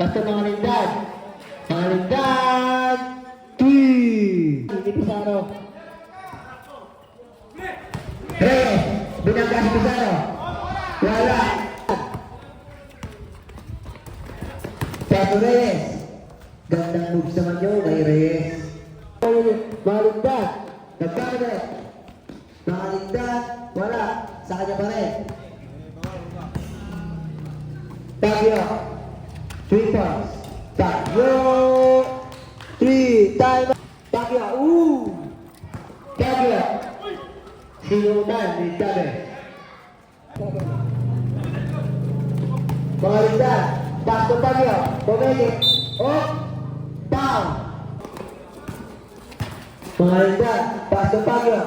Basta mga lindan. Mga lindan. 3. Hindi Pizarro. Reyes. Binangga si Pizarro. Wala. Paso Reyes. Gandang moves naman yun kay Reyes. Mga lindan. Nagkakalit. Mga lindan. Wala. Sa kanya pa rin. Tagyo. 3 points. Tagyo. 3. Time. Tagyo. Tagyo. Sinunan ni Dabe. Mga lindan. Pasto Tagyo. Bumili. Down. Mga lindan. Pasto Tagyo.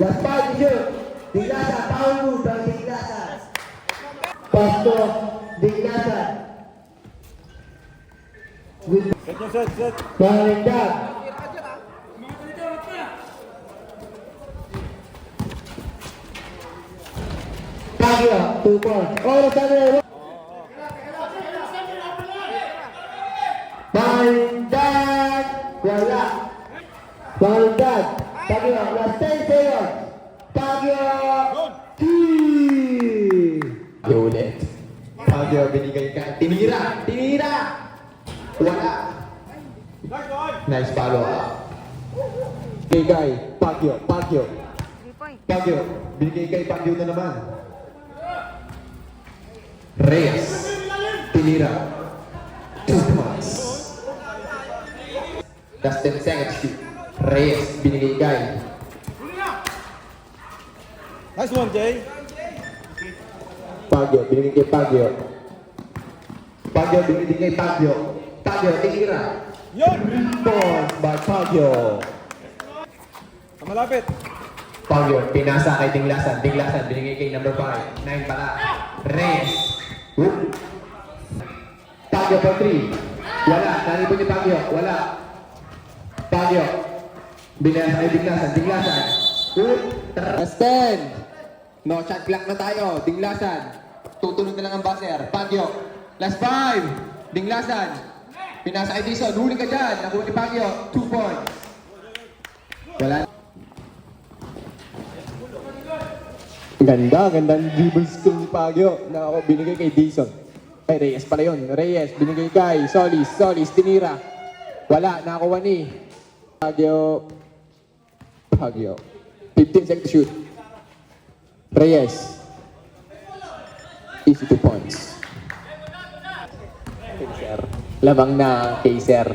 Just 5 to shoot. Diglasan. Power move ng Diglasan. Pasto Diglasan. Mga lindan. Tagyo. 2 points. Oras na rin. Mga lindan. Wala. Mga lindan. Tagyo. Last 10 seconds. Tagyo. 3. Ulit. Tagyo, binigay ka. Tinira! Tinira! Wala. Nice follow up. Binigay. Pagyo. Pagyo. Pagyo. Binigay kay Pagyo na naman. Reyes. Tinira. 2 points. Last 10 seconds shoot. Reyes. Binigay kay. Nice one, Jay. Pagyo. Binigay kay Pagyo. Pagyo. Binigay kay Pagyo. Pagyo. Tinira. Yun! Points by Pagyo. Malapit. Pagyo, pinasa kay Diglasan. Diglasan, binigay kay number 5. 9 pala. Reyes. Whoop. Pagyo for 3. Wala. Naripon ni Pagyo. Wala. Pagyo. Binasa kay Diglasan. Diglasan. Whoop. Last 10. No shot clock na tayo. Diglasan. Tutunog na lang ang buzzer. Pagyo. Last 5. Diglasan. Pinasa kay Dison. Huli ka dyan. Nakuha ni Pagyo. 2 points. Wala. Gandang dribble skill ni Pagyo na ako binigay kay Dison. Ay, Reyes pala yun. Reyes, binigay kay Solis. Solis, tinira. Wala, nakakuha ni Pagyo. Pagyo. 15 seconds to shoot. Reyes. Easy 2 points. Kaiser. Lamang na Kaiser.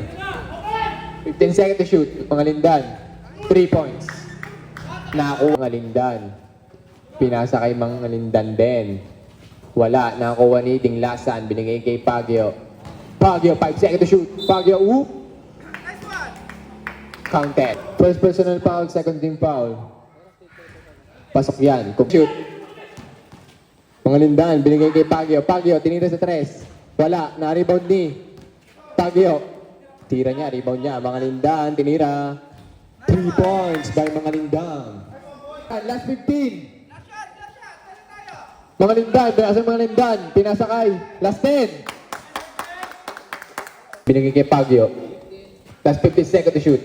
15 seconds to shoot. Mga lindan. 3 points. Nakakuha mga lindan. Pinasa kay mga lindan din. Wala. Nakakuha ni Diglasan. Binigay kay Pagyo. Pagyo, 5 seconds to shoot. Pagyo, whoop. Counted. First personal foul, second team foul. Pasok yan. Shoot. Mga lindan, binigay kay Pagyo. Pagyo, tinira sa 3. Wala. Na-rebound ni Pagyo. Tira niya, rebound niya. Mga lindan, tinira. 3 points by mga lindan. Last 15. Mga lindan, pinasa mga lindan. Pinasa kay last 10. Binigay kay Pagyo. Last 50 seconds to shoot.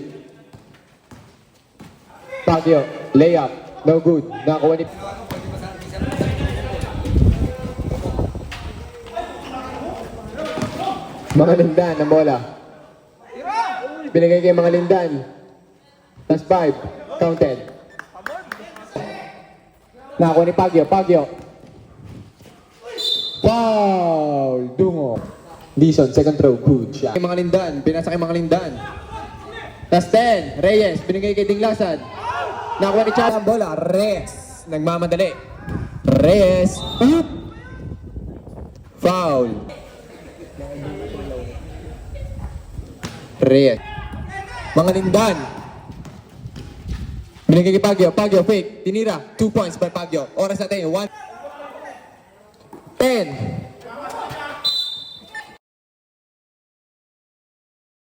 Pagyo, layup. No good. Nakakuha ni... Mga lindan ng bola. Binigay kay mga lindan. Last 5. Counted. Nakakuha ni Pagyo. Pagyo. Foul! Dungo. Dison, second throw. Good shot. Mga lindan. Pinasa kay mga lindan. Last 10. Reyes. Binigay kay Diglasan. Nakakuha ni Chas. Ang bola. Reyes. Nagmamadali. Reyes. Oop! Foul. Reyes. Mga lindan. Binigay kay Pagyo. Pagyo, fake. Tinira. 2 points by Pagyo. Oras natin. 1. 10.